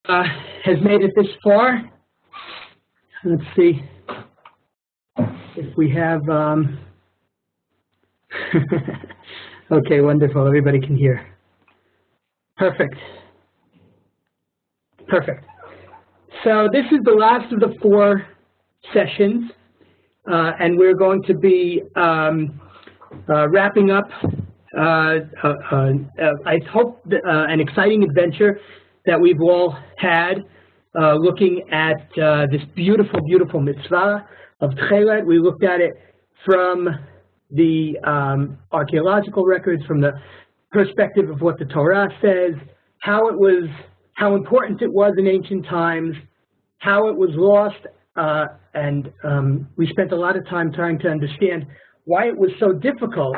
Has made it this far. Let's see if we have, okay, wonderful, everybody can hear. Perfect. Perfect. So this is the last of the 4 sessions, and we're going to be wrapping up, I hope, an exciting adventure that we've all had, looking at this beautiful, beautiful mitzvah of Tekhelet. We looked at it from the archaeological records, from the perspective of what the Torah says, how important it was in ancient times, how it was lost, and we spent a lot of time trying to understand why it was so difficult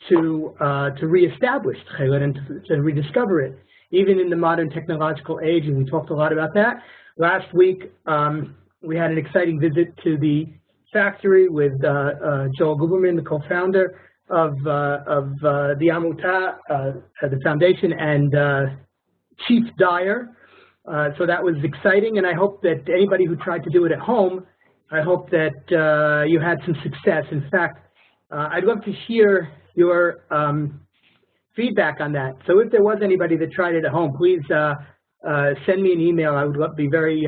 to reestablish Tekhelet and to rediscover it, even in the modern technological age, and we talked a lot about that. Last week, we had an exciting visit to the factory with Joel Guberman, the co-founder of the Amutah, the foundation, and Chief Dyer. So that was exciting, and I hope that anybody who tried to do it at home, I hope that you had some success. In fact, I'd love to hear your feedback on that. So if there was anybody that tried it at home, please send me an email. I would be very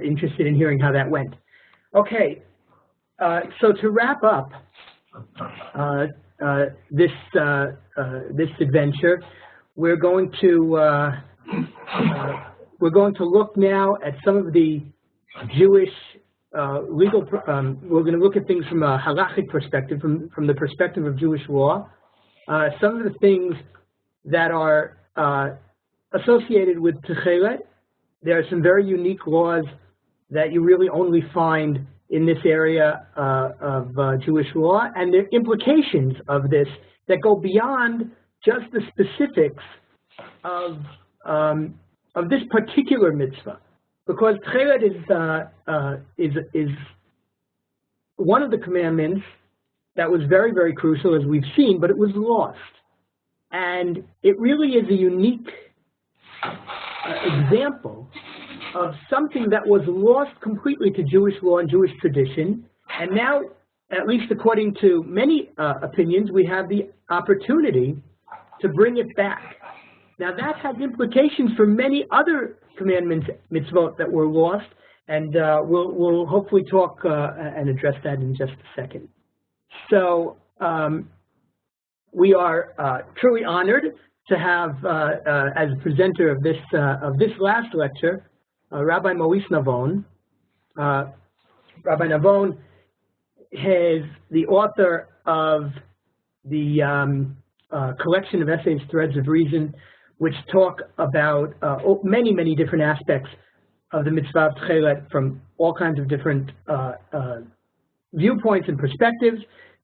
interested in hearing how that went. Okay, so to wrap up this adventure, we're going to look now at some of the Jewish legal. We're going to look at things from a halachic perspective, from the perspective of Jewish law. Some of the things that are associated with Tekhelet. There are some very unique laws that you really only find in this area of Jewish law, and the implications of this that go beyond just the specifics of this particular mitzvah, because Tekhelet is one of the commandments that was very, very crucial, as we've seen, but it was lost. And it really is a unique example of something that was lost completely to Jewish law and Jewish tradition. And now, at least according to many opinions, we have the opportunity to bring it back. Now that has implications for many other commandments, mitzvot, that were lost, and we'll hopefully talk and address that in just a second. So we are truly honored to have, as presenter of this last lecture, Rabbi Mois Navon. Rabbi Navon is the author of the collection of essays, Threads of Reason, which talk about many, many different aspects of the mitzvah of Tekhelet from all kinds of different viewpoints and perspectives.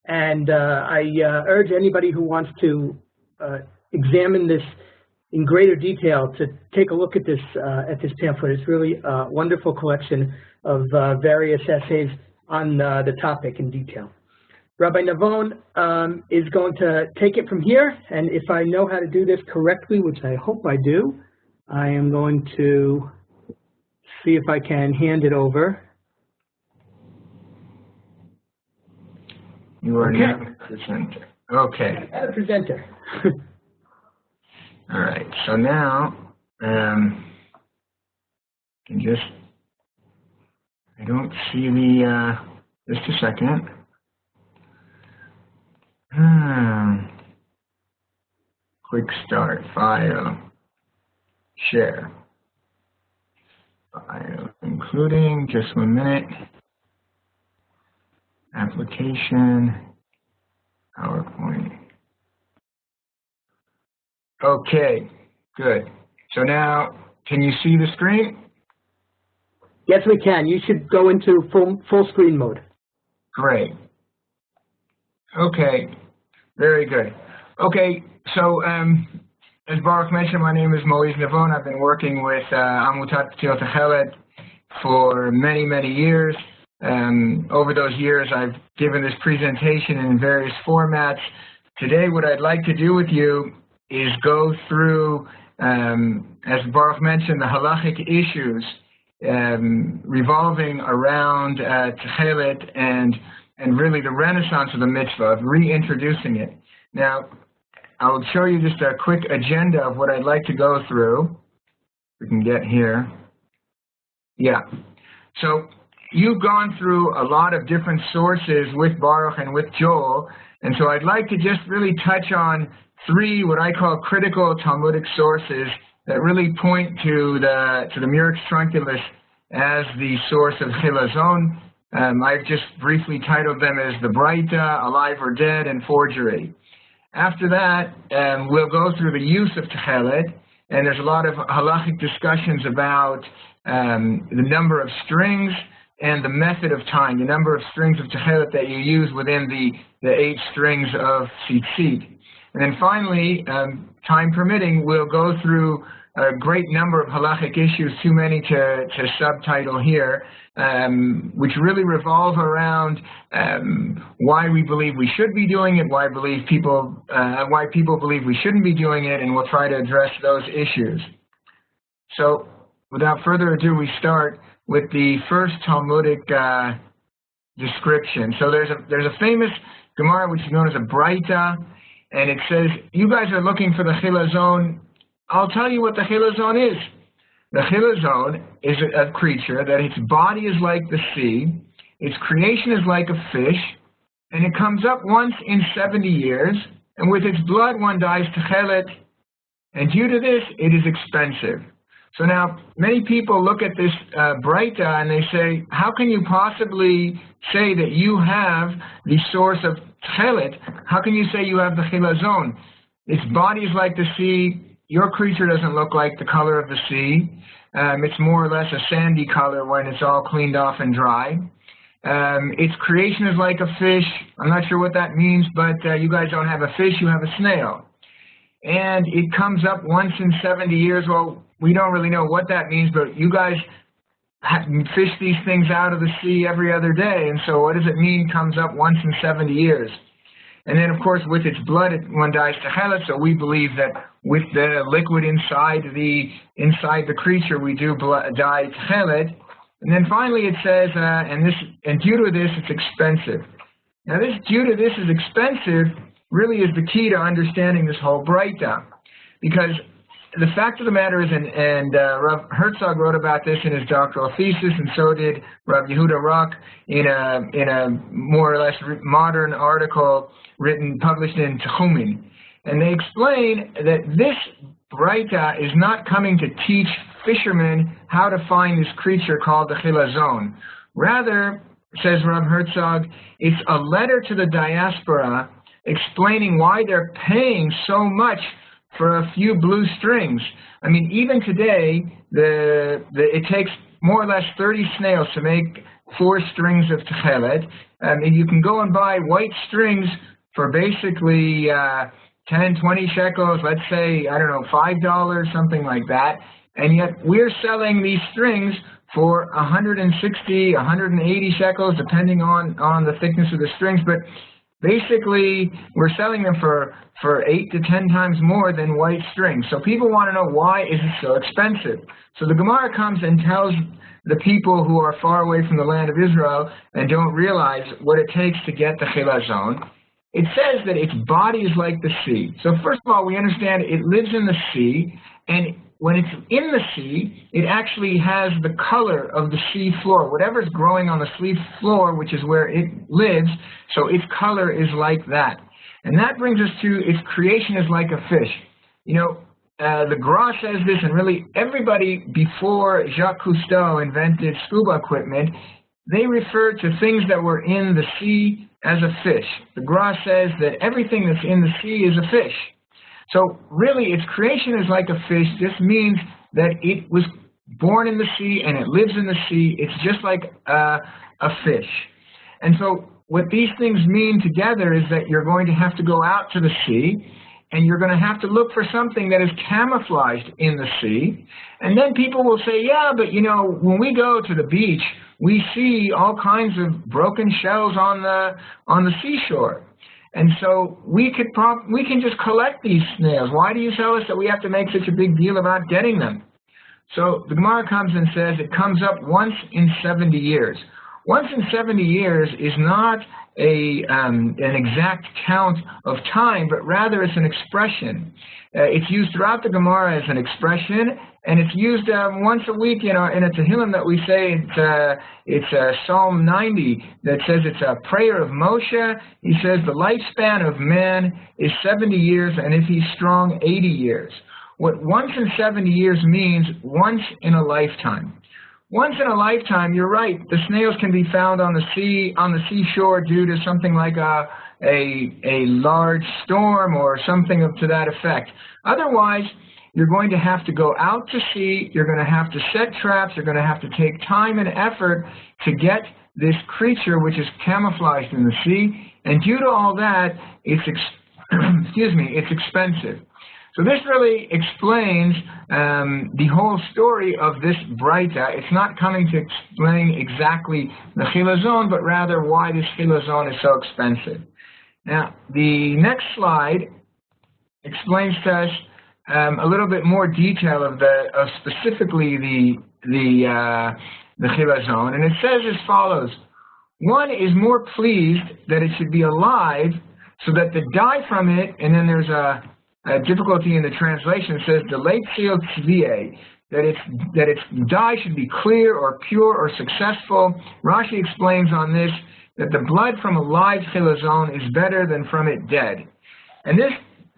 And I urge anybody who wants to examine this in greater detail to take a look at this pamphlet. It's really a wonderful collection of various essays on the topic in detail. Rabbi Navon is going to take it from here, and if I know how to do this correctly, which I hope I do, I am going to see if I can hand it over. You are now the presenter. Okay. The presenter. All right. So now, I don't see the, just a second. Quick start, file, share. File, including, just 1 minute. Application, PowerPoint. Okay, good. So now, can you see the screen? Yes, we can. You should go into full screen mode. Great. Okay, very good. Okay, so as Baruch mentioned, my name is Mois Navon. I've been working with Amutah Tekhelet for many, many years. Over those years, I've given this presentation in various formats. Today, what I'd like to do with you is go through as Baruch mentioned, the halachic issues revolving around Tekhelet and really the renaissance of the mitzvah, of reintroducing it. Now, I'll show you just a quick agenda of what I'd like to go through. We can get here. Yeah. So you've gone through a lot of different sources with Baruch and with Joel, and so I'd like to just really touch on three what I call critical Talmudic sources that really point to the Murex Trunculus as the source of Chilazon. I've just briefly titled them as the Breita, Alive or Dead, and Forgery. After that, we'll go through the use of Tekhelet, and there's a lot of halachic discussions about the number of strings and the method of tying, the number of strings of Tekhelet that you use within the 8 strings of tzitzit. And then finally, time permitting, we'll go through a great number of halachic issues, too many to subtitle here, which really revolve around why we believe we should be doing it, why people believe we shouldn't be doing it, and we'll try to address those issues. So, without further ado, we start with the first Talmudic description. So there's a famous Gemara which is known as a Breita, and it says, you guys are looking for the Chilazon. I'll tell you what the Chilazon is. The Chilazon is a creature that its body is like the sea, its creation is like a fish, and it comes up once in 70 years, and with its blood one dies Tekhelet, and due to this, it is expensive. So now, many people look at this Breita and they say, how can you possibly say that you have the source of Tekhelet? How can you say you have the Chilazon? Its body is like the sea. Your creature doesn't look like the color of the sea. It's more or less a sandy color when it's all cleaned off and dry. Its creation is like a fish. I'm not sure what that means, but you guys don't have a fish, you have a snail. And it comes up once in 70 years. Well, we don't really know what that means, but you guys fish these things out of the sea every other day, and so what does it mean comes up once in 70 years? And then, of course, with its blood, one dies Tekhelet, so we believe that with the liquid inside the creature, we do die Tekhelet. And then finally it says, and due to this, it's expensive. Now this, due to this is expensive, really is the key to understanding this whole Breita. Because the fact of the matter is, and Rav Herzog wrote about this in his doctoral thesis, and so did Rav Yehuda Rock in a more or less modern article published in Techumin. And they explain that this Breita is not coming to teach fishermen how to find this creature called the Chilazon. Rather, says Rav Herzog, it's a letter to the diaspora explaining why they're paying so much for a few blue strings. I mean, even today, it takes more or less 30 snails to make 4 strings of Tekhelet. And you can go and buy white strings for basically 10, 20 shekels, let's say, I don't know, $5, something like that. And yet we're selling these strings for 160, 180 shekels, depending on the thickness of the strings. But basically, we're selling them for 8 to 10 times more than white strings. So people want to know, why is it so expensive? So the Gemara comes and tells the people who are far away from the land of Israel and don't realize what it takes to get the Chilazon. It says that its body is like the sea. So first of all, we understand it lives in the sea, and when it's in the sea, it actually has the color of the sea floor. Whatever's growing on the sea floor, which is where it lives, so its color is like that. And that brings us to its creation is like a fish. You know, the Gra says this, and really everybody before Jacques Cousteau invented scuba equipment, they referred to things that were in the sea as a fish. The Gra says that everything that's in the sea is a fish. So really, its creation is like a fish. This means that it was born in the sea and it lives in the sea. It's just like a fish. And so what these things mean together is that you're going to have to go out to the sea, and you're going to have to look for something that is camouflaged in the sea. And then people will say, yeah, but you know, when we go to the beach, we see all kinds of broken shells on the seashore. And so we can just collect these snails. Why do you tell us that we have to make such a big deal about getting them? So the Gemara comes and says it comes up once in 70 years. Once in 70 years is not an exact count of time, but rather it's an expression. It's used throughout the Gemara as an expression, and it's used once a week, in a Tehillim that we say. It's Psalm 90 that says it's a prayer of Moshe. He says the lifespan of man is 70 years, and if he's strong, 80 years. What once in 70 years means once in a lifetime. Once in a lifetime, you're right, the snails can be found on the seashore due to something like a large storm or something to that effect. Otherwise, you're going to have to go out to sea, you're going to have to set traps, you're going to have to take time and effort to get this creature which is camouflaged in the sea, and due to all that, it's expensive. So this really explains the whole story of this Breita. It's not coming to explain exactly the chilazon, but rather why this chilazon is so expensive. Now, the next slide explains to us a little bit more detail of specifically the chilazon, and it says as follows: one is more pleased that it should be alive, so that the dye from it, and then there's a difficulty in the translation, says the late seal tzviye, that its dye should be clear or pure or successful. Rashi explains on this that the blood from a live chilazon is better than from it dead. And this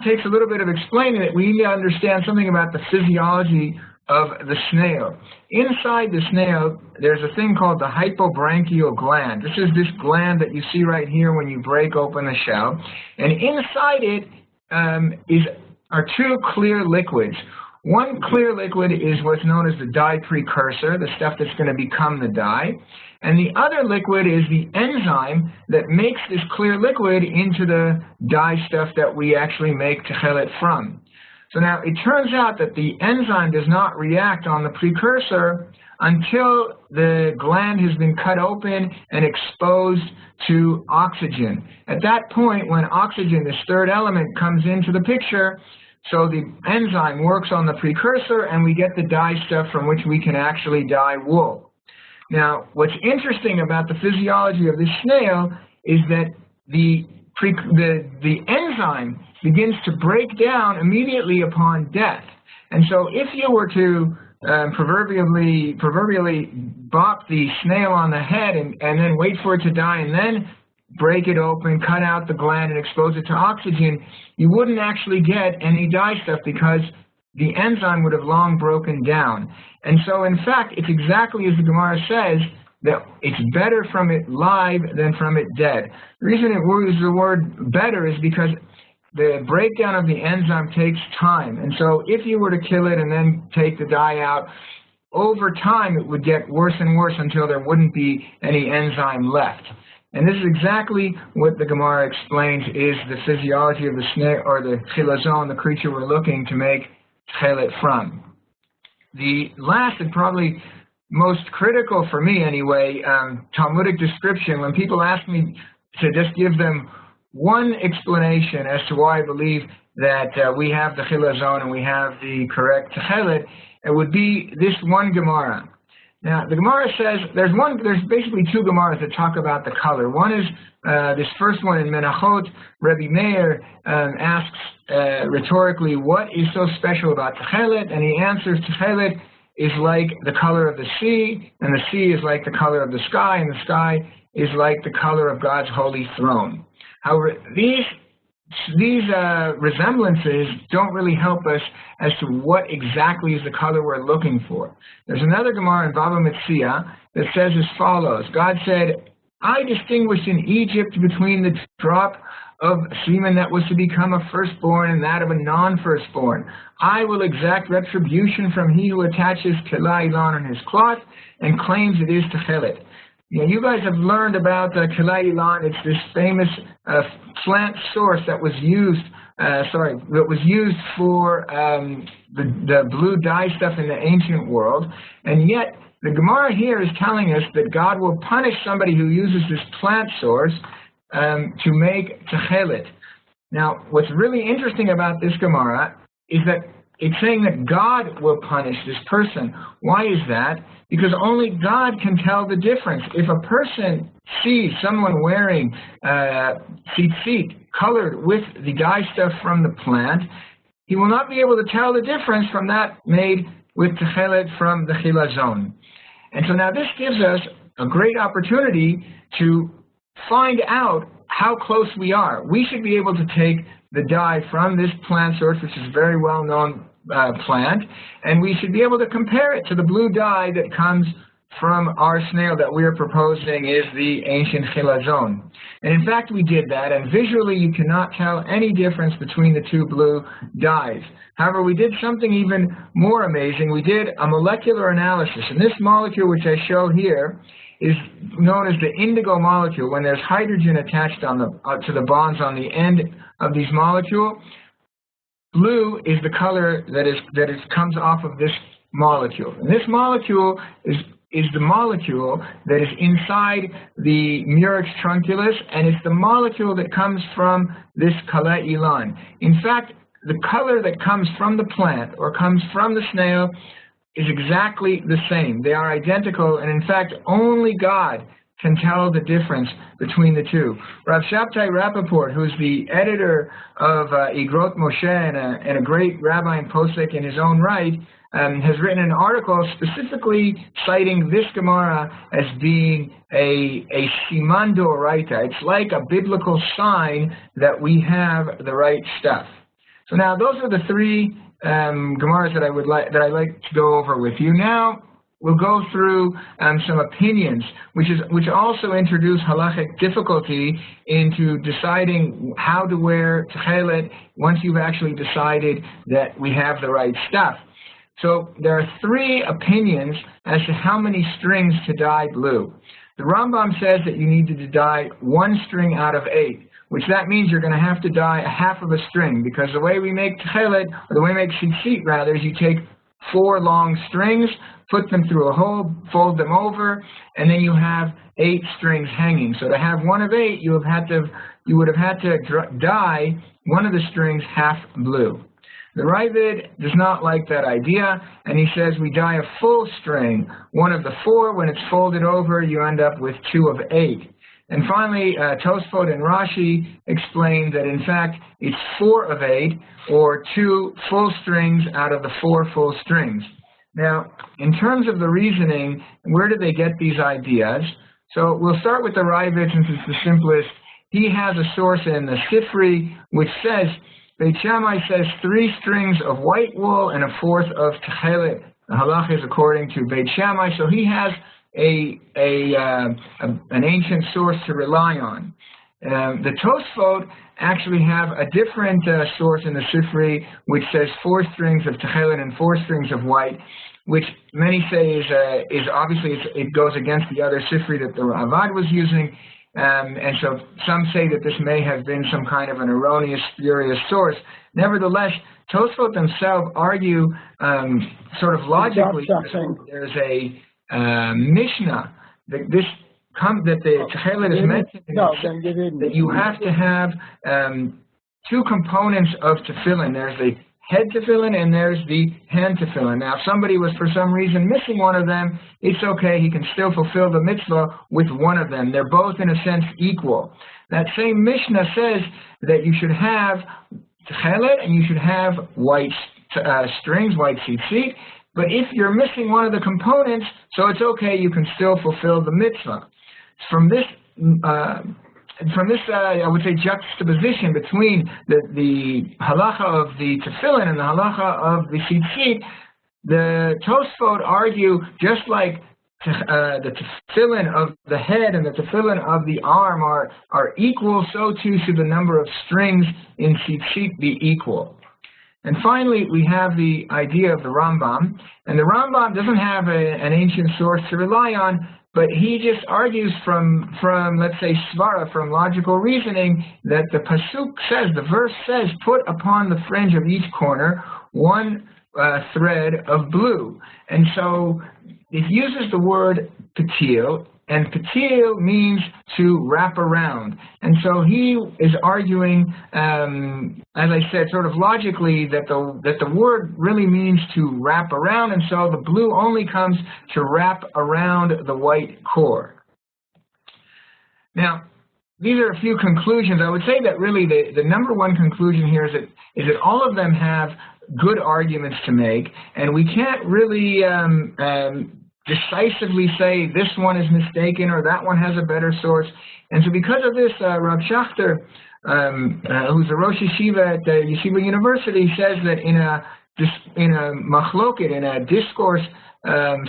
takes a little bit of explaining that we need to understand something about the physiology of the snail. Inside the snail, there's a thing called the hypobranchial gland. This is this gland that you see right here when you break open the shell. And inside it are two clear liquids. One clear liquid is what's known as the dye precursor, the stuff that's going to become the dye. And the other liquid is the enzyme that makes this clear liquid into the dye stuff that we actually make Tekhelet from. So now it turns out that the enzyme does not react on the precursor until the gland has been cut open and exposed to oxygen. At that point, when oxygen, this third element, comes into the picture, so the enzyme works on the precursor and we get the dye stuff from which we can actually dye wool. Now, what's interesting about the physiology of this snail is that the enzyme begins to break down immediately upon death. And so if you were to proverbially bop the snail on the head and then wait for it to die and then break it open, cut out the gland and expose it to oxygen, you wouldn't actually get any dye stuff because the enzyme would have long broken down. And so in fact, it's exactly as the Gemara says, that it's better from it live than from it dead. The reason it uses the word better is because the breakdown of the enzyme takes time. And so if you were to kill it and then take the dye out, over time it would get worse and worse until there wouldn't be any enzyme left. And this is exactly what the Gemara explains is the physiology of the snail, or the chilazon, the creature we're looking to make Tekhelet from. The last and probably most critical for me anyway, Talmudic description, when people ask me to just give them one explanation as to why I believe that we have the chilazon and we have the correct Tekhelet, it would be this one Gemara. Now, the Gemara says, there's basically two Gemaras that talk about the color. One is this first one in Menachot. Rabbi Meir asks rhetorically, what is so special about Tekhelet? And he answers, Tekhelet is like the color of the sea, and the sea is like the color of the sky, and the sky is like the color of God's holy throne. However, these resemblances don't really help us as to what exactly is the color we're looking for. There's another Gemara in Baba Metzia that says as follows. God said, I distinguished in Egypt between the drop of semen that was to become a firstborn and that of a non-firstborn. I will exact retribution from he who attaches Tekhelet on his cloth and claims it is Tekhelet. You guys have learned about the Tekhelet. It's this famous plant source that was used for the blue dye stuff in the ancient world, and yet the Gemara here is telling us that God will punish somebody who uses this plant source to make Tekhelet. Now, what's really interesting about this Gemara is that it's saying that God will punish this person. Why is that? Because only God can tell the difference. If a person sees someone wearing tzitzit colored with the dye stuff from the plant, he will not be able to tell the difference from that made with Tekhelet from the chilazon. And so now this gives us a great opportunity to find out how close we are. We should be able to take the dye from this plant source, which is a very well-known plant, and we should be able to compare it to the blue dye that comes from our snail that we are proposing is the ancient chilazon. And in fact, we did that, and visually you cannot tell any difference between the two blue dyes. However, we did something even more amazing. We did a molecular analysis, and this molecule, which I show here, is known as the indigo molecule. When there's hydrogen attached on to the bonds on the end of these molecules, blue is the color that comes off of this molecule. And this molecule is the molecule that is inside the murex trunculus, and it's the molecule that comes from this kala ilan. In fact, the color that comes from the plant or comes from the snail is exactly the same. They are identical, and in fact, only God can tell the difference between the two. Rav Shabtai Rappaport, who's the editor of Igrot Moshe and a great rabbi and posek in his own right, has written an article specifically citing this Gemara as being a siman d'oraita. It's like a biblical sign that we have the right stuff. So now those are the three Gemaras that I'd like to go over with you. Now we'll go through some opinions, which also introduce halachic difficulty into deciding how to wear Tekhelet once you've actually decided that we have the right stuff. So there are three opinions as to how many strings to dye blue. The Rambam says that you need to dye 1 string out of 8, which that means you're going to have to dye a half of a string, because the way we make Tekhelet, or the way we make tzitzit rather, is you take 4 long strings, put them through a hole, fold them over, and then you have 8 strings hanging. So to have 1 of 8, you would have had to dye one of the strings half blue. The Ravid does not like that idea, and he says we dye a full string, 1 of the 4. When it's folded over, you end up with 2 of 8. And finally, Tosfot and Rashi explain that in fact it's 4 of 8, or 2 full strings out of the 4 full strings. Now, in terms of the reasoning, where do they get these ideas? So we'll start with the Ravid, since it's the simplest. He has a source in the Sifri, which says, Beit Shammai says 3 strings of white wool and 1/4 of Tekhelet. The halach is according to Beit Shammai, so he has an ancient source to rely on. The Tosfot actually have a different source in the Sifri, which says 4 strings of Tekhelet and 4 strings of white, which many say is obviously it goes against the other Sifri that the Ravad was using. And so some say that this may have been some kind of an erroneous, spurious source. Nevertheless, Tosfot themselves argue sort of logically. There's a Mishnah that the Tekhelet is mentioned that you have to have 2 components of tefillin. There's the head tefillin and there's the hand tefillin. Now, if somebody was for some reason missing one of them, it's okay. He can still fulfill the mitzvah with one of them. They're both, in a sense, equal. That same Mishnah says that you should have Tekhelet and you should have white strings, white tzitzit. But if you're missing one of the components, so it's okay, you can still fulfill the mitzvah. From this, I would say, juxtaposition between the halacha of the tefillin and the halacha of the tzitzit, the Tosfot argue just like the tefillin of the head and the tefillin of the arm are equal, so too should the number of strings in tzitzit be equal. And finally, we have the idea of the Rambam. And the Rambam doesn't have an ancient source to rely on, but he just argues from let's say, svara, from logical reasoning, that the pasuk says, the verse says, put upon the fringe of each corner 1 thread of blue. And so it uses the word patil, and patil means to wrap around. And so he is arguing, as I said, sort of logically, that the word really means to wrap around, and so the blue only comes to wrap around the white core. Now, these are a few conclusions. I would say that really the number one conclusion here is that all of them have good arguments to make, and we can't really decisively say this one is mistaken or that one has a better source. And so because of this, Rav Schachter, who's a Rosh Yeshiva at Yeshiva University, says that in a machloket, in a discourse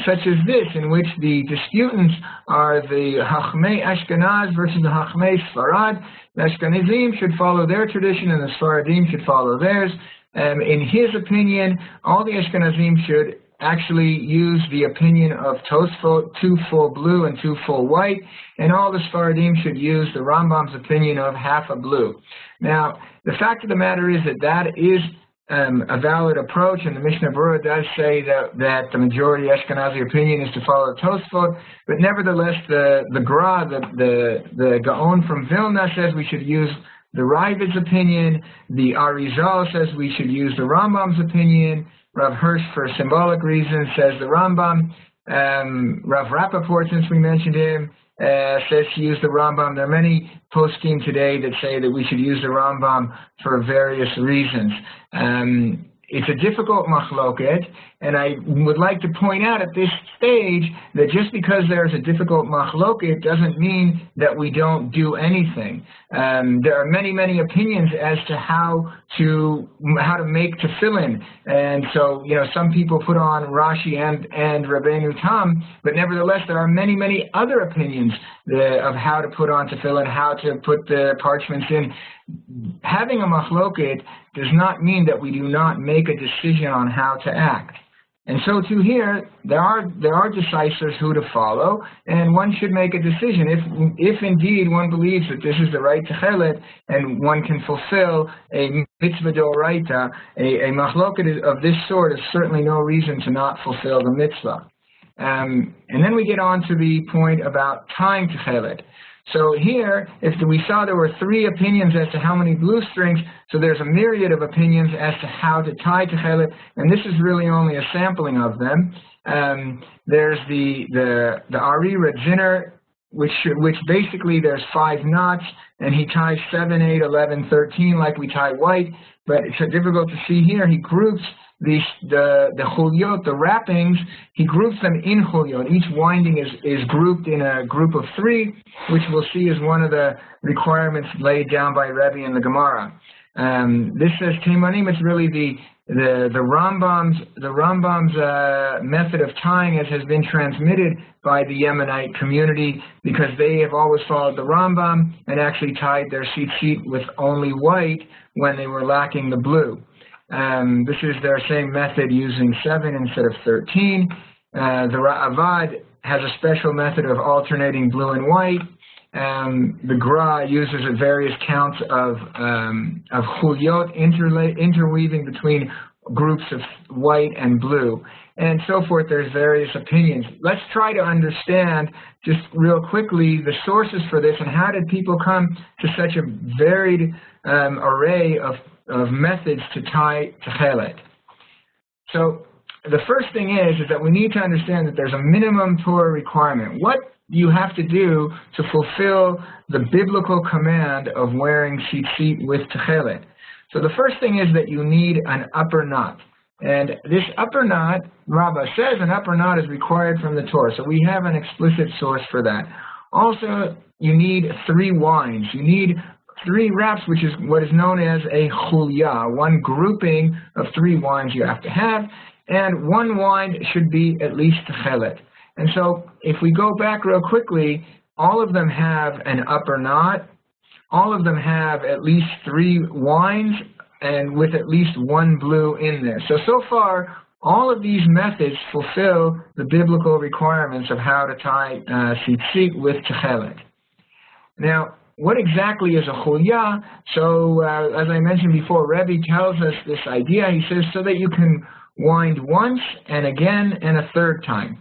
such as this, in which the disputants are the Hachmei Ashkenaz versus the Hachmei Sfarad, the Ashkenazim should follow their tradition and the Sfaradim should follow theirs. In his opinion, all the Ashkenazim should actually use the opinion of Tosfot, 2 full blue and 2 full white, and all the Sfaradim should use the Rambam's opinion of half a blue. Now, the fact of the matter is that is a valid approach, and the Mishnah Berurah does say that the majority Ashkenazi opinion is to follow Tosfot, but nevertheless, the Gra, the Gaon from Vilna, says we should use the Ravid's opinion. The Arizal says we should use the Rambam's opinion. Rav Hirsch, for symbolic reasons, says the Rambam. Rav Rappaport, since we mentioned him, says to use the Rambam. There are many poskim today that say that we should use the Rambam for various reasons. It's a difficult machloket, and I would like to point out at this stage that just because there's a difficult machloket doesn't mean that we don't do anything. There are many, many opinions as to how to make tefillin, and so some people put on Rashi and Rabbeinu Tam, but nevertheless there are many, many other opinions of how to put on tefillin, how to put the parchments in. Having a machloket does not mean that we do not make a decision on how to act. And so too here, there are decisors who to follow, and one should make a decision. If indeed one believes that this is the right Tekhelet, and one can fulfill a mitzvah d'oraita, a machloket of this sort is certainly no reason to not fulfill the mitzvah. And then we get on to the point about tying Tekhelet. So here, if we saw there were 3 opinions as to how many blue strings, so there's a myriad of opinions as to how to tie Tekhelet, and this is really only a sampling of them. There's the Ari Redziner, which basically there's 5 knots, and he ties 7, 8, 11, 13 like we tie white, but it's difficult to see here. He groups the chuliot, the wrappings, he groups them in chuliot. Each winding is grouped in a group of 3, which we'll see is one of the requirements laid down by Rabbi in the Gemara. This says Teimanim. It's really the Rambam's method of tying, as has been transmitted by the Yemenite community, because they have always followed the Rambam and actually tied their tzitzit with only white when they were lacking the blue. This is their same method, using 7 instead of 13. The Ra'avad has a special method of alternating blue and white. The Gra uses various counts of chuliot interweaving between groups of white and blue, and so forth. There's various opinions. Let's try to understand just real quickly the sources for this, and how did people come to such a varied array of methods to tie Tekhelet. So the first thing is that we need to understand that there's a minimum Torah requirement. What you have to do to fulfill the biblical command of wearing tzitzit with Tekhelet. So the first thing is that you need an upper knot. And this upper knot, Rabbah says an upper knot is required from the Torah. So we have an explicit source for that. Also, you need 3 winds. You need 3 wraps, which is what is known as a chulia, one grouping of 3 winds you have to have, and 1 wind should be at least Tekhelet. And so if we go back real quickly, all of them have an upper knot, all of them have at least 3 winds, and with at least 1 blue in there. So far, all of these methods fulfill the biblical requirements of how to tie tzitzit with Tekhelet. Now, what exactly is a chulia? So, as I mentioned before, Rabbi tells us this idea. He says, so that you can wind once and again and a 3rd time.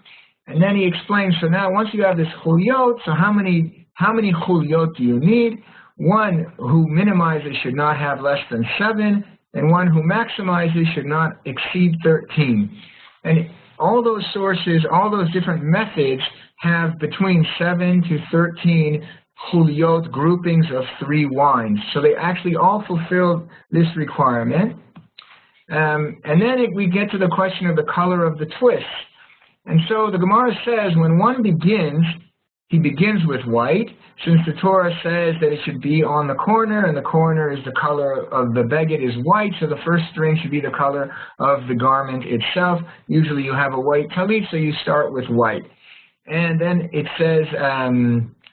And then he explains, so now once you have this chuliot, so how many chuliot do you need? One who minimizes should not have less than 7, and one who maximizes should not exceed 13. And all those sources, all those different methods have between 7 to 13 chuliot groupings of 3 wines. So they actually all fulfill this requirement. And then we get to the question of the color of the twist. And so the Gemara says when one begins, he begins with white, since the Torah says that it should be on the corner, and the corner is the color of the beged is white, so the first string should be the color of the garment itself. Usually you have a white talit, so you start with white. And then it says,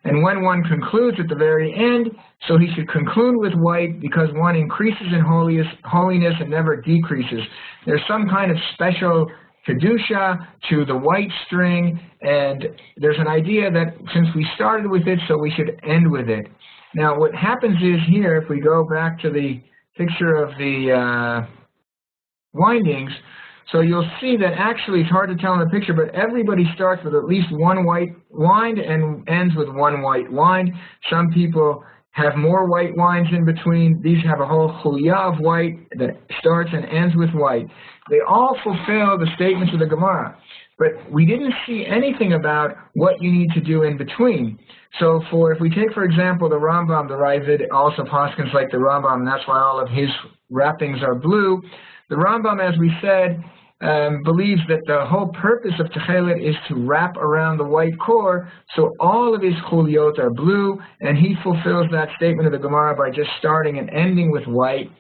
and when one concludes at the very end, so he should conclude with white because one increases in holiness and never decreases. There's some kind of special kedusha to the white string, and there's an idea that since we started with it, so we should end with it. Now what happens is here, if we go back to the picture of the windings, so you'll see that actually it's hard to tell in the picture, but everybody starts with at least one white wind and ends with one white wind. Some people have more white wines in between. These have a whole chulia of white that starts and ends with white. They all fulfill the statements of the Gemara, but we didn't see anything about what you need to do in between. So if we take, for example, the Rambam, the Ravid also paskins like the Rambam, and that's why all of his wrappings are blue. The Rambam, as we said, believes that the whole purpose of Tekhelet is to wrap around the white core, so all of his chuliot are blue, and he fulfills that statement of the Gemara by just starting and ending with white,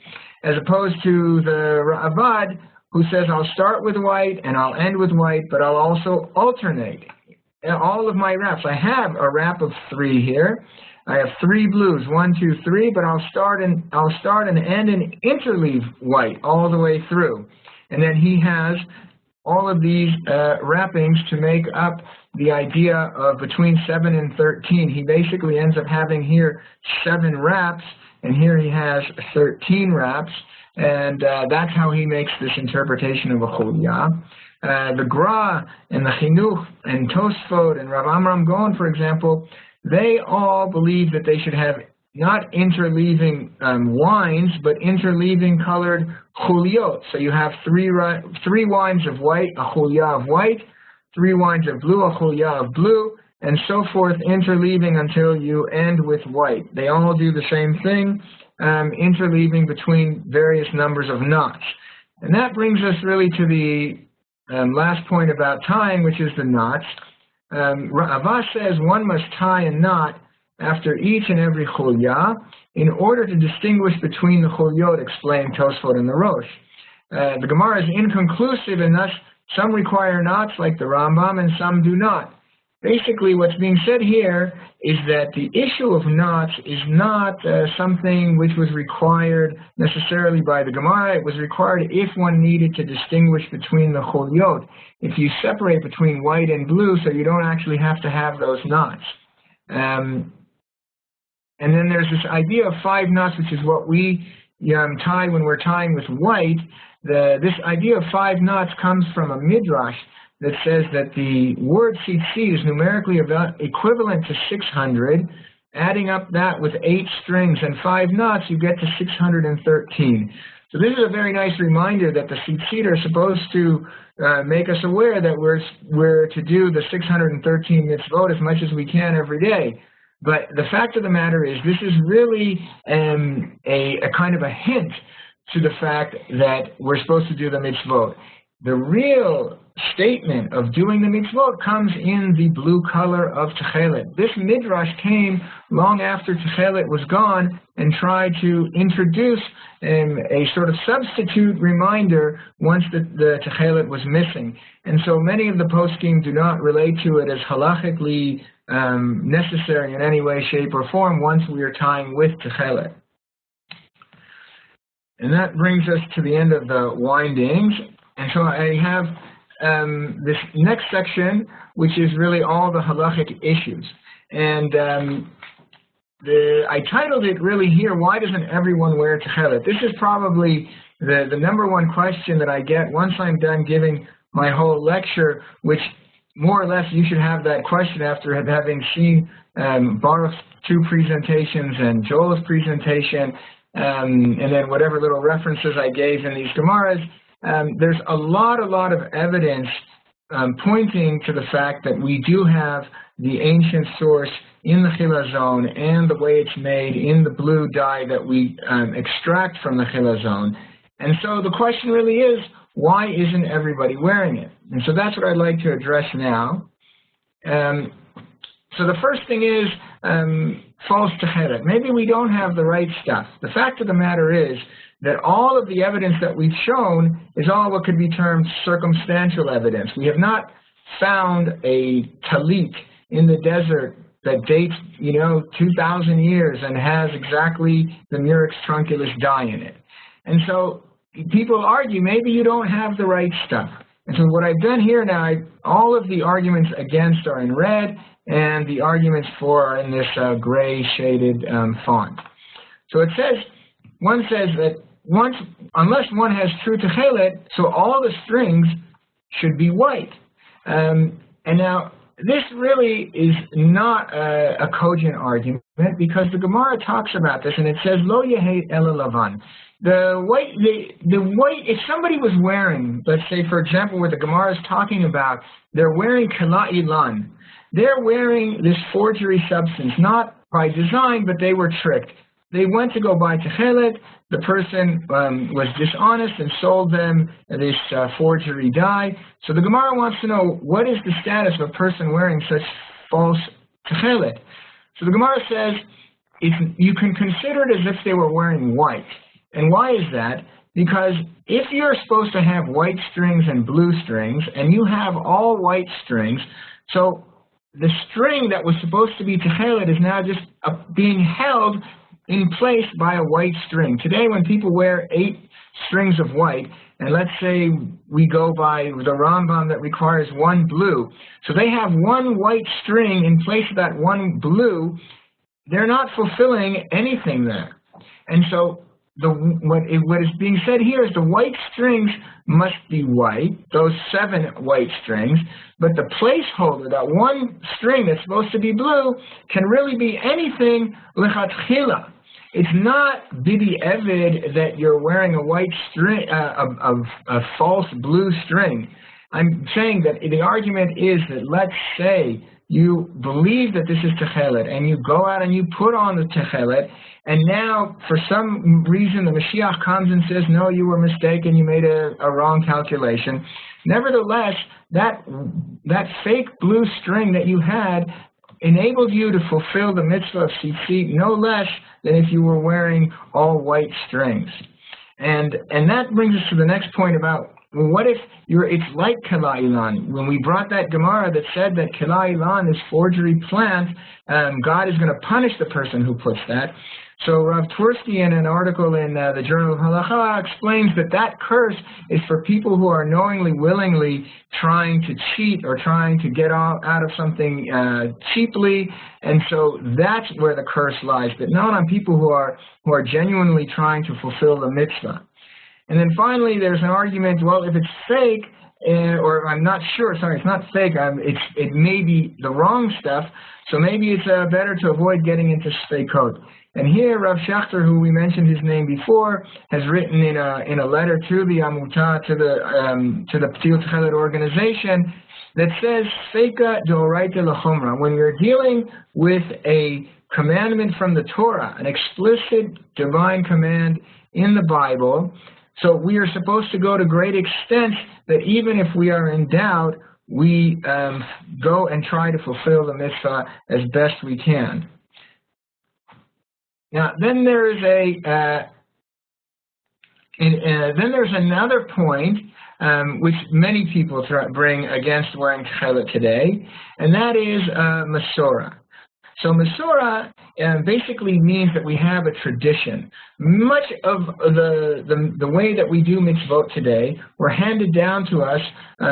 as opposed to the Rabbi, who says, I'll start with white and I'll end with white, but I'll also alternate all of my wraps. I have a wrap of 3 here. I have 3 blues, 1, 2, 3, but I'll start and end and interleave white all the way through. And then he has all of these wrappings to make up the idea of between 7 and 13. He basically ends up having here 7 wraps, and here he has 13 wraps, and that's how he makes this interpretation of a chulia. The Gra and the Chinuch and Tosfot and Rav Amram Gaon, for example, they all believe that they should have not interleaving wines, but interleaving colored chuliot. So you have 3 wines of white, a chulia of white, 3 wines of blue, a chulia of blue, and so forth, interleaving until you end with white. They all do the same thing, interleaving between various numbers of knots. And that brings us really to the last point about tying, which is the knots. Rava says one must tie a knot after each and every chulia in order to distinguish between the chuliot, explain Tosfot and the Rosh. The Gemara is inconclusive, and thus some require knots like the Rambam and some do not. Basically what's being said here is that the issue of knots is not something which was required necessarily by the Gemara. It was required if one needed to distinguish between the chuliot. If you separate between white and blue, so you don't actually have to have those knots. And then there's this idea of 5 knots, which is what we tie when we're tying with white. This idea of 5 knots comes from a midrash that says that the word tzitzit is numerically equivalent to 600. Adding up that with 8 strings and 5 knots, you get to 613. So this is a very nice reminder that the tzitzit are supposed to make us aware that we're to do the 613 mitzvot as much as we can every day. But the fact of the matter is, this is really a kind of a hint to the fact that we're supposed to do the mitzvot. The real statement of doing the mitzvot comes in the blue color of Tekhelet. This midrash came long after Tekhelet was gone and tried to introduce a sort of substitute reminder once the Tekhelet was missing. And so many of the poskim do not relate to it as halachically necessary in any way, shape, or form once we are tying with Tekhelet. And that brings us to the end of the windings. And so I have this next section, which is really all the halachic issues. And I titled it really here, why doesn't everyone wear Tekhelet? This is probably the number one question that I get once I'm done giving my whole lecture, which more or less you should have that question after having seen Baruch's 2 presentations and Joel's presentation, and then whatever little references I gave in these Gemaras. There's a lot of evidence pointing to the fact that we do have the ancient source in the chila zone and the way it's made in the blue dye that we extract from the chila zone. And so the question really is, why isn't everybody wearing it? And so that's what I'd like to address now. So the first thing is false Tekhelet. Maybe we don't have the right stuff. The fact of the matter is that all of the evidence that we've shown is all what could be termed circumstantial evidence. We have not found a talit in the desert that dates, 2,000 years and has exactly the murex trunculus dye in it. And so people argue, maybe you don't have the right stuff. And so what I've done here now, all of the arguments against are in red, and the arguments for are in this gray shaded font. So it says, one says that unless one has true Tekhelet, so all the strings should be white. And now, this really is not a cogent argument, because the Gemara talks about this, and it says, Lo yehet ela lavan. The white, if somebody was wearing, let's say, for example, what the Gemara is talking about, they're wearing kala ilan. They're wearing this forgery substance, not by design, but they were tricked. They went to go buy Tekhelet. The person was dishonest and sold them this forgery dye. So the Gemara wants to know, what is the status of a person wearing such false Tekhelet? So the Gemara says, you can consider it as if they were wearing white. And why is that? Because if you're supposed to have white strings and blue strings, and you have all white strings, so the string that was supposed to be Tekhelet is now just being held in place by a white string. Today, when people wear 8 strings of white, and let's say we go by the Rambam that requires 1 blue, so they have 1 white string in place of that 1 blue, they're not fulfilling anything there. And so what is being said here is the white strings must be white, those 7 white strings, but the placeholder, that 1 string that's supposed to be blue, can really be anything lechatchila. It's not bidi evid that you're wearing a white string, a false blue string. I'm saying that the argument is that, let's say you believe that this is Tekhelet, and you go out and you put on the Tekhelet, and now for some reason the Mashiach comes and says, no, you were mistaken, you made a wrong calculation. Nevertheless, that fake blue string that you had enabled you to fulfill the mitzvah of tzitzit no less than if you were wearing all white strings. And that brings us to the next point about, well, what if it's like kala ilan? When we brought that Gemara that said that kala ilan is forgery plant, God is going to punish the person who puts that. So Rav Twersky, in an article in the Journal of Halacha, explains that curse is for people who are knowingly, willingly trying to cheat or trying to get out of something cheaply, and so that's where the curse lies, but not on people who are genuinely trying to fulfill the mitzvah. And then finally, there's an argument, well, if it's fake, or I'm not sure, sorry, it's not fake, it may be the wrong stuff, so maybe it's better to avoid getting into sfeikot. And here, Rav Schachter, who we mentioned his name before, has written in a letter to the Amutah, to the P'tiyut Tekhelet organization, that says, Sfeika d'oraita l'chomra. When you're dealing with a commandment from the Torah, an explicit divine command in the Bible, so we are supposed to go to great extent that even if we are in doubt, we go and try to fulfill the mitzvah as best we can. Now, then there's another point which many people bring against wearing Tekhelet today, and that is Masorah. So Masorah basically means that we have a tradition. Much of the way that we do mitzvot today were handed down to us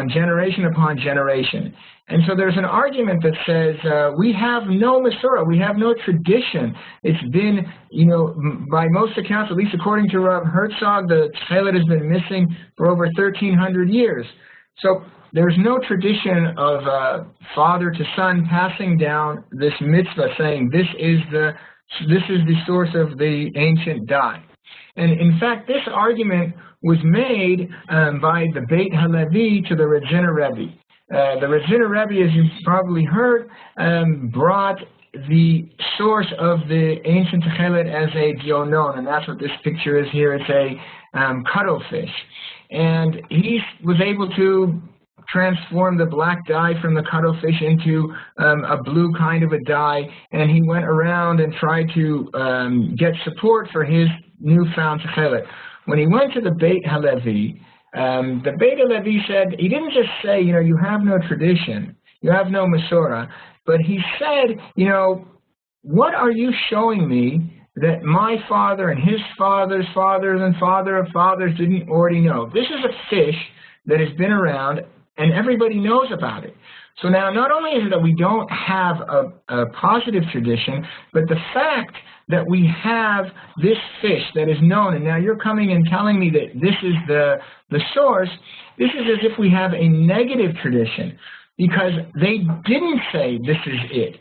generation upon generation. And so there's an argument that says we have no Masorah, we have no tradition. It's been, by most accounts, at least according to Rav Herzog, the Tekhelet has been missing for over 1,300 years. So there's no tradition of father to son passing down this mitzvah, saying this is the source of the ancient dye. And in fact, this argument was made by the Beit Halevi to the Redziner Rebbe. The Redziner Rebbe, as you've probably heard, brought the source of the ancient Tekhelet as a dionon, and that's what this picture is here. It's a cuttlefish. And he was able to transform the black dye from the cuttlefish into a blue kind of a dye, and he went around and tried to get support for his newfound Tekhelet. When he went to the Beit Halevi, the Beit Halevi said, he didn't just say, you have no tradition, you have no Masorah, but he said, what are you showing me that my father and his father's fathers and father of fathers didn't already know? This is a fish that has been around and everybody knows about it. So now, not only is it that we don't have a positive tradition, but the fact that we have this fish that is known, and now you're coming and telling me that this is the source, this is as if we have a negative tradition, because they didn't say this is it.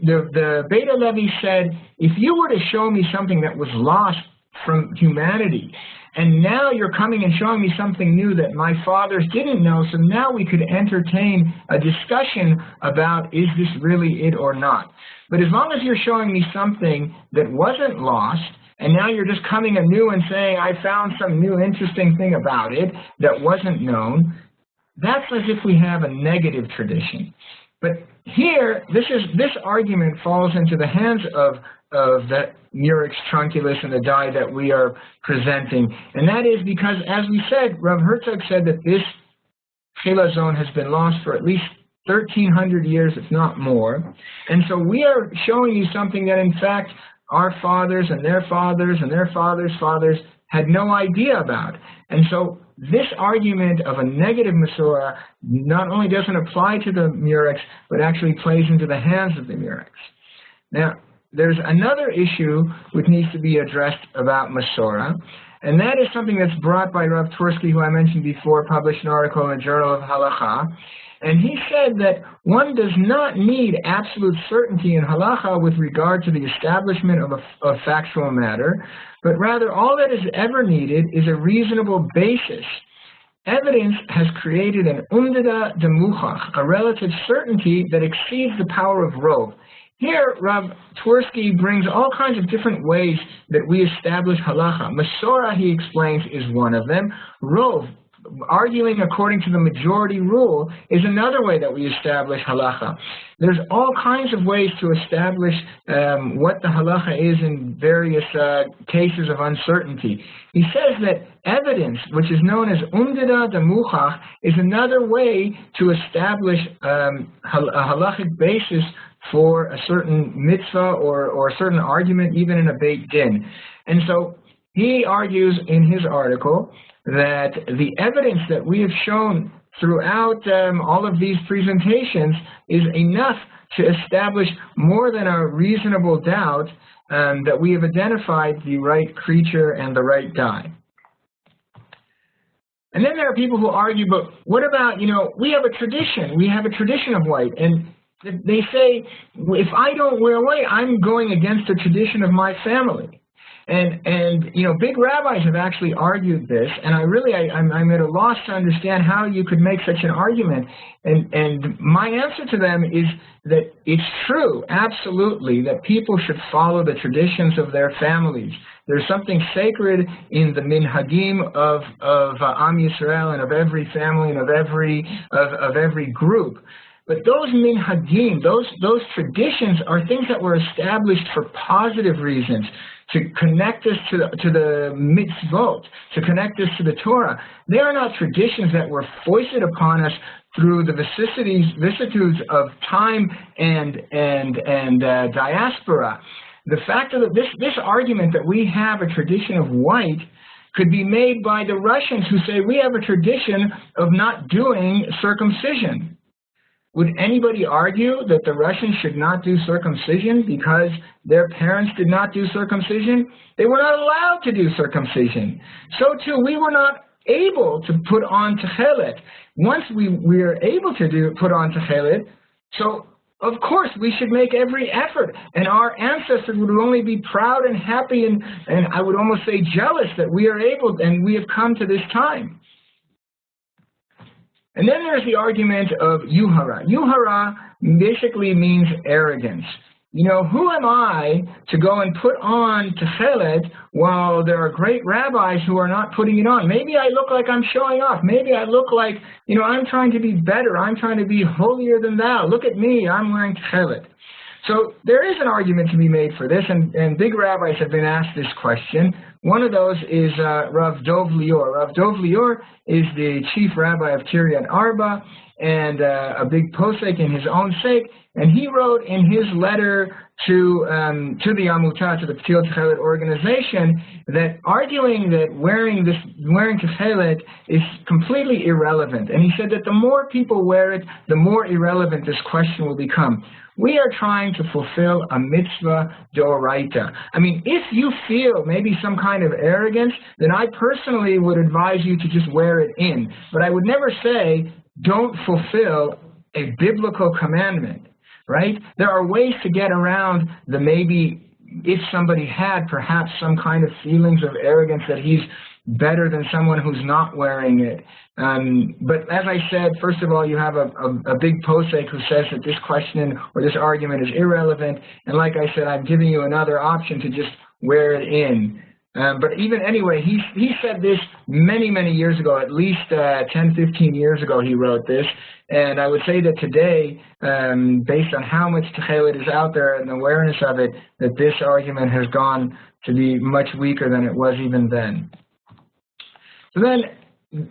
The Beit Halevi said, if you were to show me something that was lost from humanity, and now you're coming and showing me something new that my fathers didn't know, so now we could entertain a discussion about, is this really it or not? But as long as you're showing me something that wasn't lost, and now you're just coming anew and saying, I found some new interesting thing about it that wasn't known, that's as if we have a negative tradition. But here, this argument falls into the hands of the Murex trunculus and the dye that we are presenting. And that is because, as we said, Rav Herzog said that this Chila zone has been lost for at least 1,300 years, if not more. And so we are showing you something that, in fact, our fathers and their fathers and their fathers' fathers had no idea about. And so this argument of a negative Masorah not only doesn't apply to the Murex, but actually plays into the hands of the Murex. Now, there's another issue which needs to be addressed about Masorah, and that is something that's brought by Rav Twersky, who I mentioned before, published an article in the Journal of Halacha, and he said that one does not need absolute certainty in Halacha with regard to the establishment of a factual matter, but rather all that is ever needed is a reasonable basis. Evidence has created an umdada demuchach, a relative certainty that exceeds the power of rov. Here, Rav Twersky brings all kinds of different ways that we establish halacha. Masorah, he explains, is one of them. Rov, arguing according to the majority rule, is another way that we establish halacha. There's all kinds of ways to establish what the halacha is in various cases of uncertainty. He says that evidence, which is known as umdada demuchach, is another way to establish a halachic basis for a certain mitzvah or a certain argument, even in a Beit Din. And so he argues in his article that the evidence that we have shown throughout all of these presentations is enough to establish more than a reasonable doubt that we have identified the right creature and the right dye. And then there are people who argue, but what about, we have a tradition of white, and they say, if I don't wear white, I'm going against the tradition of my family. And big rabbis have actually argued this, and I'm at a loss to understand how you could make such an argument. And my answer to them is that it's true, absolutely, that people should follow the traditions of their families. There's something sacred in the minhagim of Am Yisrael and of every family and of every group. But those minhagim, those traditions are things that were established for positive reasons, to connect us to the mitzvot, to connect us to the Torah. They are not traditions that were foisted upon us through the vicissitudes of time and diaspora. The fact that this argument that we have a tradition of white could be made by the Russians, who say we have a tradition of not doing circumcision. Would anybody argue that the Russians should not do circumcision because their parents did not do circumcision? They were not allowed to do circumcision. So too, we were not able to put on Tekhelet. Once we are able to put on Tekhelet, so of course we should make every effort, and our ancestors would only be proud and happy and I would almost say jealous that we are able and we have come to this time. And then there's the argument of Yuhara. Yuhara basically means arrogance. You know, who am I to go and put on Tekhelet while there are great rabbis who are not putting it on? Maybe I look like I'm showing off. Maybe I look like, you know, I'm trying to be better. I'm trying to be holier than thou. Look at me, I'm wearing Tekhelet. So there is an argument to be made for this, and big rabbis have been asked this question. One of those is Rav Dov Lior. Rav Dov Lior is the chief rabbi of Kiryat Arba and a big posek in his own sake, and he wrote in his letter to the Amutah, to the Tekhelet Tekhelet organization, that arguing that wearing Tekhelet is completely irrelevant. And he said that the more people wear it, the more irrelevant this question will become. We are trying to fulfill a mitzvah d'oraita. I mean, if you feel maybe some kind of arrogance, then I personally would advise you to just wear it in. But I would never say, don't fulfill a biblical commandment, right? There are ways to get around the maybe, if somebody had perhaps some kind of feelings of arrogance that he's better than someone who's not wearing it. But as I said, first of all, you have a big posek who says that this question or this argument is irrelevant. And like I said, I'm giving you another option to just wear it in. But even anyway, he said this many, many years ago, at least 10, 15 years ago he wrote this. And I would say that today, based on how much Tekhelet is out there and the awareness of it, that this argument has gone to be much weaker than it was even then. So then,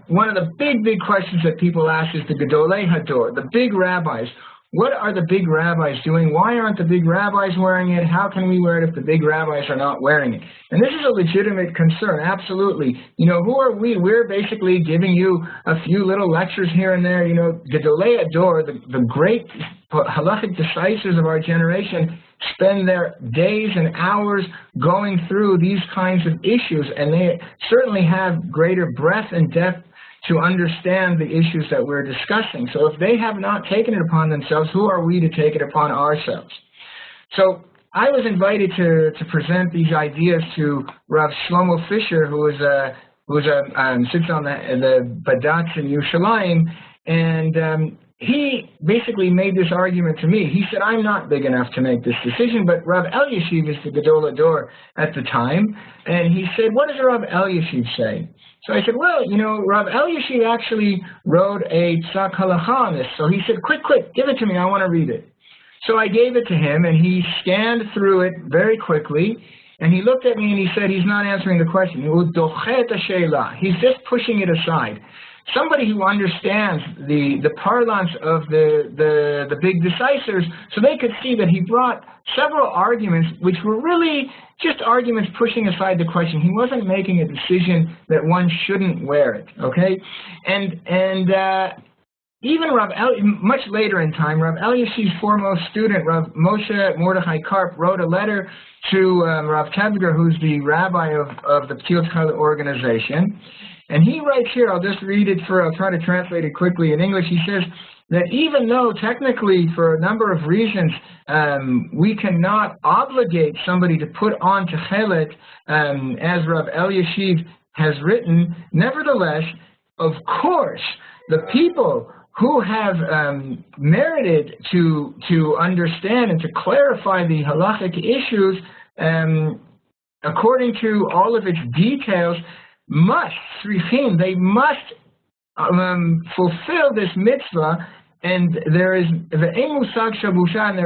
one of the big, big questions that people ask is the Gedolei Hador, the big rabbis. What are the big rabbis doing? Why aren't the big rabbis wearing it? How can we wear it if the big rabbis are not wearing it? And this is a legitimate concern, absolutely. You know, who are we? We're basically giving you a few little lectures here and there. You know, Gedolei Hador, the great halachic decisors of our generation, spend their days and hours going through these kinds of issues, and they certainly have greater breadth and depth to understand the issues that we're discussing. So if they have not taken it upon themselves, who are we to take it upon ourselves? So I was invited to present these ideas to Rav Shlomo Fisher, who sits on the Badatz in Yerushalayim, and he basically made this argument to me. He said, I'm not big enough to make this decision, but Rav Elyashiv is the Gadol Hador at the time, and he said, what does Rav Elyashiv say? So I said, well, you know, Rav Elyashiv actually wrote a Psak Halacha on this. So he said, quick, give it to me, I want to read it. So I gave it to him, and he scanned through it very quickly, and he looked at me and he said, he's not answering the question. He's just pushing it aside. Somebody who understands the parlance of the big decisors, so they could see that he brought several arguments which were really just arguments pushing aside the question. He wasn't making a decision that one shouldn't wear it, okay? And even much later in time, Rav Elyashiv's foremost student, Rav Moshe Mordechai Karp, wrote a letter to Rav Tebger, who's the rabbi of the Tekhelet Tekhelet organization. And he writes here, I'll just read it I'll try to translate it quickly in English. He says that even though technically for a number of reasons we cannot obligate somebody to put on Tekhelet as Rav Elyashiv has written, nevertheless, of course, the people who have merited to understand and to clarify the halachic issues according to all of its details, they must fulfill this mitzvah, and there is the emusag shabusha, and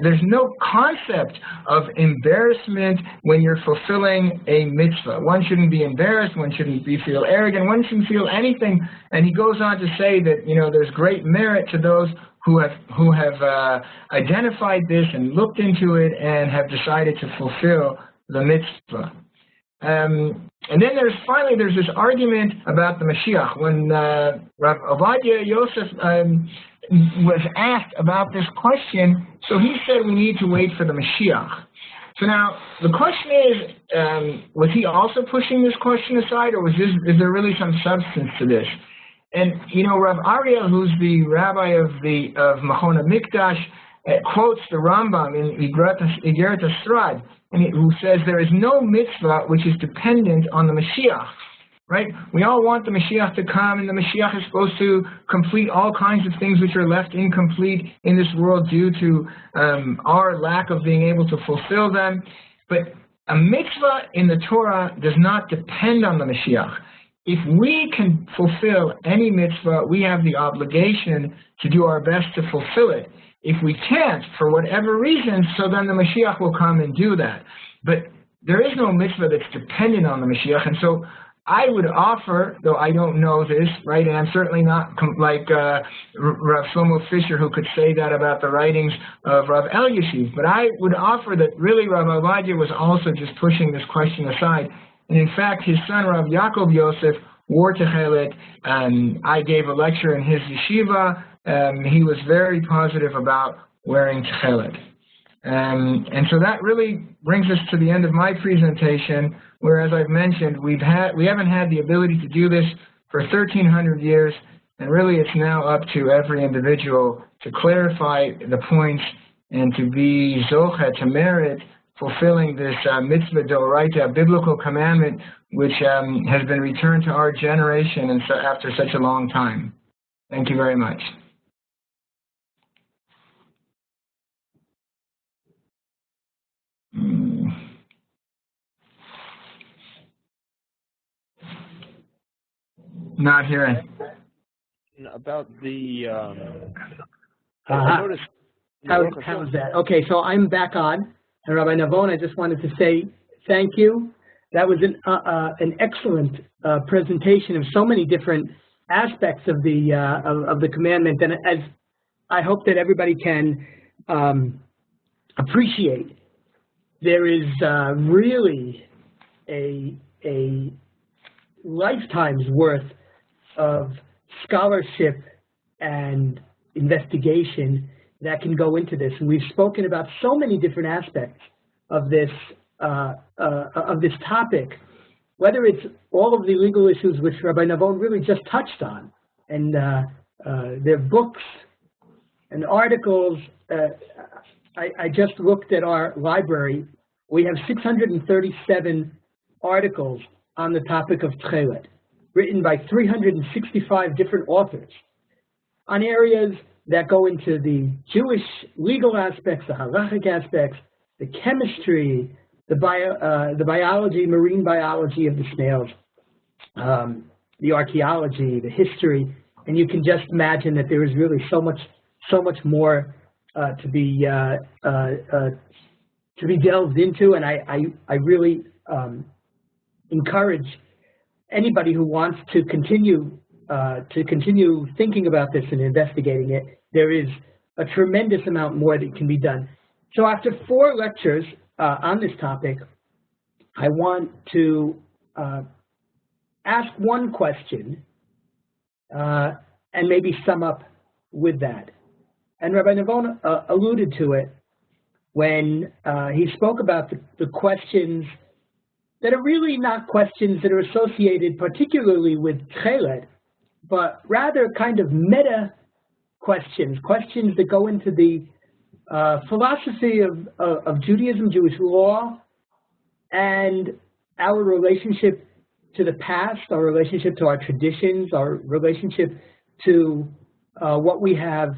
there's no concept of embarrassment when you're fulfilling a mitzvah. One shouldn't be embarrassed. One shouldn't feel arrogant. One shouldn't feel anything. And he goes on to say that there's great merit to those who have identified this and looked into it and have decided to fulfill the mitzvah. And then there's this argument about the Mashiach. When Rav Ovadia Yosef was asked about this question, so he said we need to wait for the Mashiach. So now, the question is, was he also pushing this question aside, or is there really some substance to this? And, you know, Rav Ariel, who's the rabbi of Machon HaMikdash, quotes the Rambam in Igeret Astrad, who says there is no mitzvah which is dependent on the Mashiach, right? We all want the Mashiach to come, and the Mashiach is supposed to complete all kinds of things which are left incomplete in this world due to our lack of being able to fulfill them. But a mitzvah in the Torah does not depend on the Mashiach. If we can fulfill any mitzvah, we have the obligation to do our best to fulfill it. If we can't, for whatever reason, so then the Mashiach will come and do that. But there is no mitzvah that's dependent on the Mashiach, and so I would offer, though I don't know this, right, and I'm certainly not like Rav Shlomo Fisher, who could say that about the writings of Rav Eliashiv, but I would offer that really Rav Ovadia was also just pushing this question aside. And in fact, his son, Rav Yaakov Yosef, wore Tekhelet. I gave a lecture in his yeshiva. He was very positive about wearing Tekhelet. And so that really brings us to the end of my presentation, where, as I've mentioned, we haven't had the ability to do this for 1,300 years, and really it's now up to every individual to clarify the points and to be zocha, to merit fulfilling this mitzvah d'oraita, biblical commandment, which has been returned to our generation and so after such a long time. Thank you very much. Not hearing. About the, How was that? Okay, so I'm back on. And Rabbi Navon, I just wanted to say thank you. That was an excellent presentation of so many different aspects of the commandment, and as I hope that everybody can appreciate, there is really a lifetime's worth of scholarship and investigation that can go into this. And we've spoken about so many different aspects of this topic, whether it's all of the legal issues which Rabbi Navon really just touched on, and their books and articles. I just looked at our library. We have 637 articles on the topic of Tekhelet, written by 365 different authors on areas that go into the Jewish legal aspects, the halachic aspects, the chemistry, the biology, marine biology of the snails, the archaeology, the history, and you can just imagine that there is really so much more to be delved into. And I really encourage anybody who wants to continue thinking about this and investigating it. There is a tremendous amount more that can be done. So after 4 lectures on this topic, I want to ask one question and maybe sum up with that. And Rabbi Navon alluded to it when he spoke about the questions that are really not questions that are associated particularly with Tekhelet, but rather kind of meta questions that go into the philosophy of Judaism, Jewish law, and our relationship to the past, our relationship to our traditions, our relationship to what we have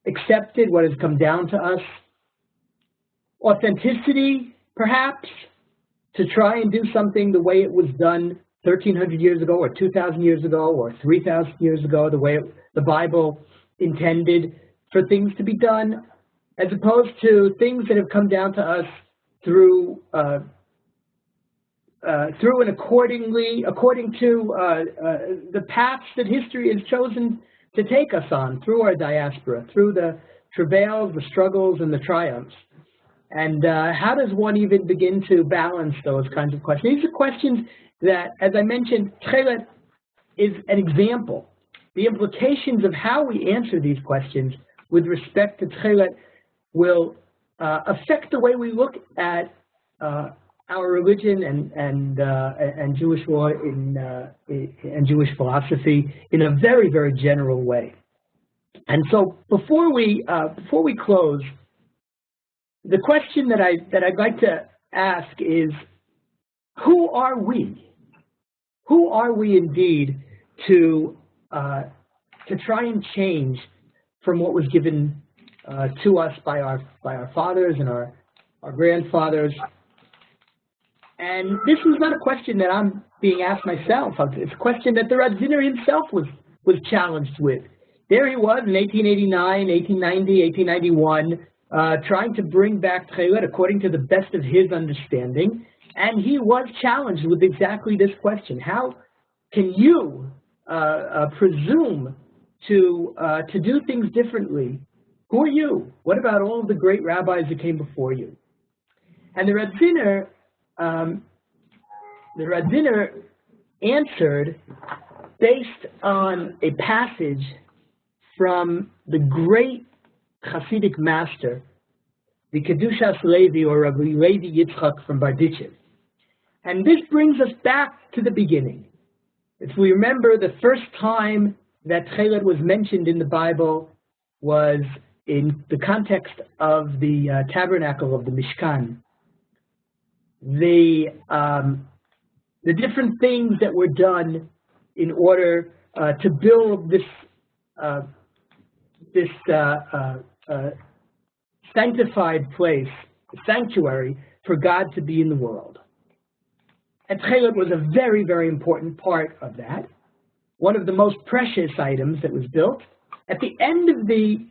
accepted, what has come down to us, authenticity, perhaps, to try and do something the way it was done 1,300 years ago, or 2,000 years ago, or 3,000 years ago, the way the Bible intended for things to be done, as opposed to things that have come down to us through and according to the paths that history has chosen to take us on, through our diaspora, through the travails, the struggles, and the triumphs. And how does one even begin to balance those kinds of questions? These are questions that, as I mentioned, Tekhelet is an example. The implications of how we answer these questions with respect to Tekhelet will affect the way we look at our religion and Jewish law and Jewish philosophy in a very, very general way. And so before we close, the question that I'd like to ask is, who are we? Who are we indeed to try and change from what was given to us by our fathers and our grandfathers? And this was not a question that I'm being asked myself. It's a question that the Radziner himself was challenged with. There he was in 1889, 1890, 1891, trying to bring back Tekhelet according to the best of his understanding. And he was challenged with exactly this question. How can you presume to do things differently? Who are you? What about all of the great rabbis that came before you? And the Radziner answered based on a passage from the great Hasidic master, the Kedushas Levi, or Rabbi Levi Yitzchak from Barditchev. And this brings us back to the beginning. If we remember, the first time that Tekhelet was mentioned in the Bible was in the context of the tabernacle of the Mishkan. The different things that were done in order to build this sanctified place, a sanctuary for God to be in the world. And Tekhelet was a very, very important part of that. One of the most precious items that was built. At the end of the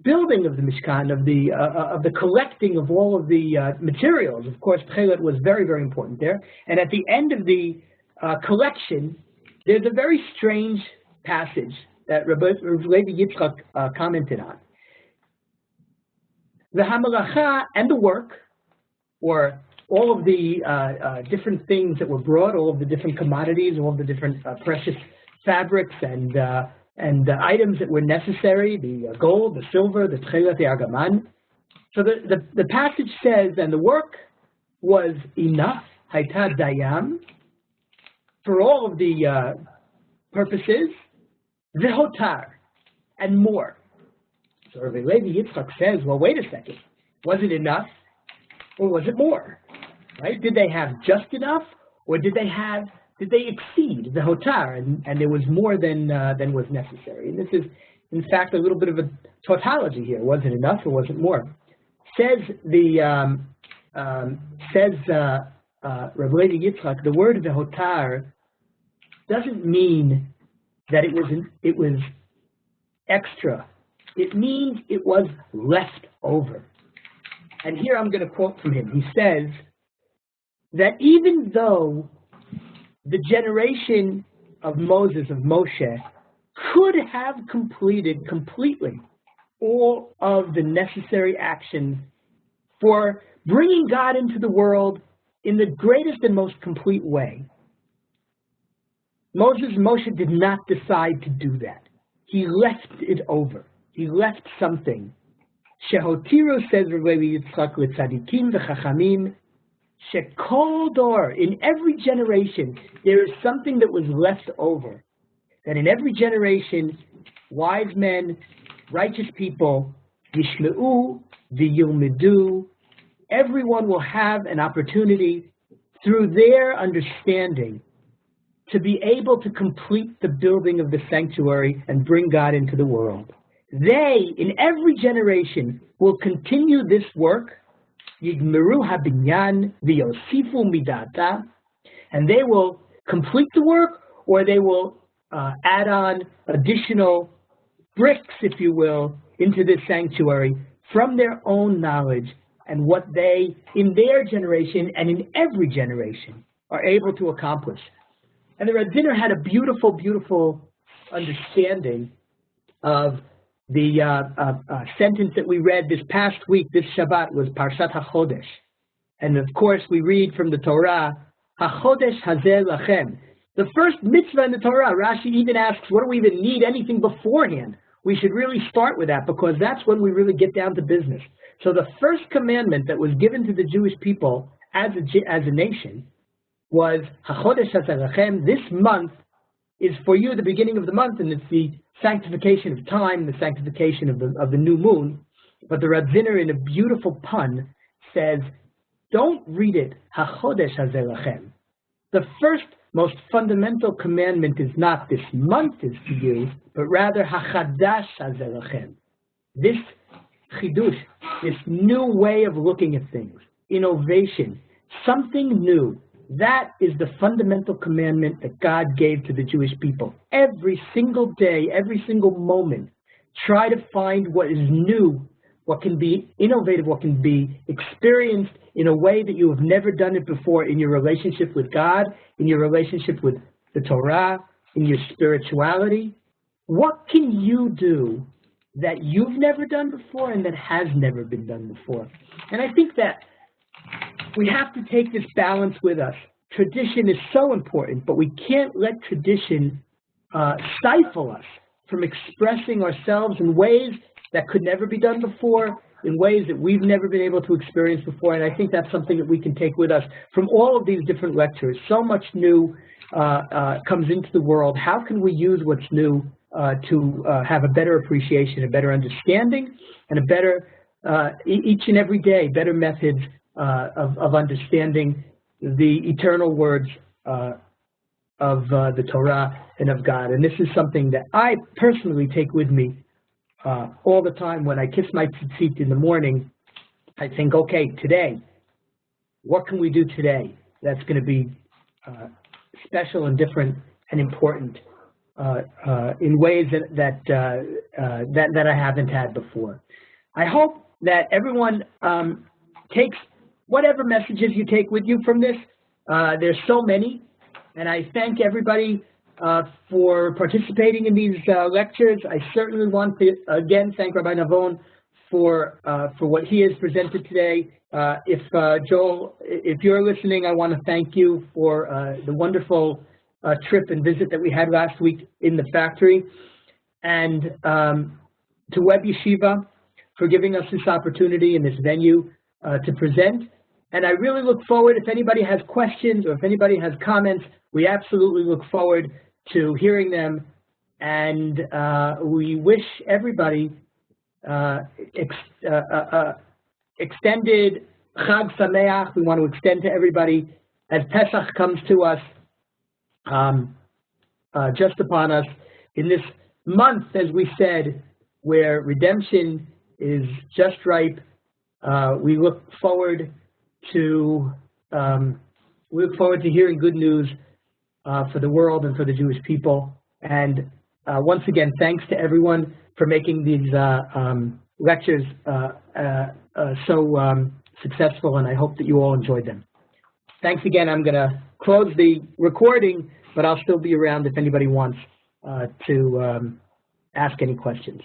building of the Mishkan, of the collecting of all of the materials, of course, Tekhelet was very, very important there. And at the end of the collection, there's a very strange passage that Rabbi Levi Yitzchak commented on. The hamalacha and the work, or all of the different things that were brought, all of the different commodities, all of the different precious fabrics and items that were necessary, the gold, the silver, the Tekhelet, the argaman. So the passage says, and the work was enough, hayta dayam, for all of the purposes, v'hotar, and more. So Rabbi Levi Yitzchak says, well, wait a second, was it enough or was it more? Right? Did they have just enough, or did they exceed the hotar, and there was more than was necessary? And this is, in fact, a little bit of a tautology here. Was it enough or was it more? Says Rabbi Levi Yitzchak, the word hotar doesn't mean that it was extra. It means it was left over. And here I'm going to quote from him. He says that even though the generation of Moses, of Moshe, could have completed completely all of the necessary actions for bringing God into the world in the greatest and most complete way, Moshe did not decide to do that. He left it over. He left something. Shehotiro, says Rabbi Yitzchak, l'tzadikim v'chachamim, shekol dor, in every generation, there is something that was left over. That in every generation, wise men, righteous people, yishme'u v'yilmedu, everyone will have an opportunity through their understanding to be able to complete the building of the sanctuary and bring God into the world. They, in every generation, will continue this work, yigmeru habinyan v'yosifu midata, and they will complete the work, or they will add on additional bricks, if you will, into this sanctuary from their own knowledge and what they, in their generation and in every generation, are able to accomplish. And the Radziner had a beautiful, beautiful understanding of the sentence that we read this past week, this Shabbat, was Parshat HaChodesh. And of course, we read from the Torah, HaChodesh Hazeh Lachem. The first mitzvah in the Torah, Rashi even asks, what do we even need anything beforehand? we should really start with that because that's when we really get down to business. So the first commandment that was given to the Jewish people as a nation was, HaChodesh HaZerachem, this month is for you the beginning of the month, and it's the sanctification of time, the sanctification of the new moon. But the Radziner, in a beautiful pun, says, don't read it, HaChodesh HaZerachem. The first most fundamental commandment is not this month is to you, but rather HaChadash HaZerachem. This chidush, this new way of looking at things, innovation, something new. That is the fundamental commandment that God gave to the Jewish people. Every single day, every single moment, try to find what is new, what can be innovative, what can be experienced in a way that you have never done it before in your relationship with God, in your relationship with the Torah, in your spirituality. What can you do that you've never done before and that has never been done before? And I think that we have to take this balance with us. Tradition is so important, but we can't let tradition stifle us from expressing ourselves in ways that could never be done before, in ways that we've never been able to experience before. And I think that's something that we can take with us from all of these different lectures. So much new comes into the world. How can we use what's new to have a better appreciation, a better understanding, and a better, each and every day, better methods of understanding the eternal words of the Torah and of God. And this is something that I personally take with me all the time. When I kiss my tzitzit in the morning, I think, okay, today, what can we do today that's going to be special and different and important in ways that I haven't had before. I hope that everyone takes whatever messages you take with you from this. There's so many, and I thank everybody for participating in these lectures. I certainly want to again thank Rabbi Navon for what he has presented today. If Joel, if you're listening, I want to thank you for the wonderful trip and visit that we had last week in the factory, and to Web Yeshiva for giving us this opportunity in this venue to present. And I really look forward, if anybody has questions or if anybody has comments, we absolutely look forward to hearing them. And we wish everybody extended Chag Sameach. We want to extend to everybody as Pesach comes to us, just upon us in this month, as we said, where redemption is just ripe. We look forward to hearing good news for the world and for the Jewish people. And once again, thanks to everyone for making these lectures so successful, and I hope that you all enjoyed them. Thanks again. I'm going to close the recording, but I'll still be around if anybody wants to ask any questions.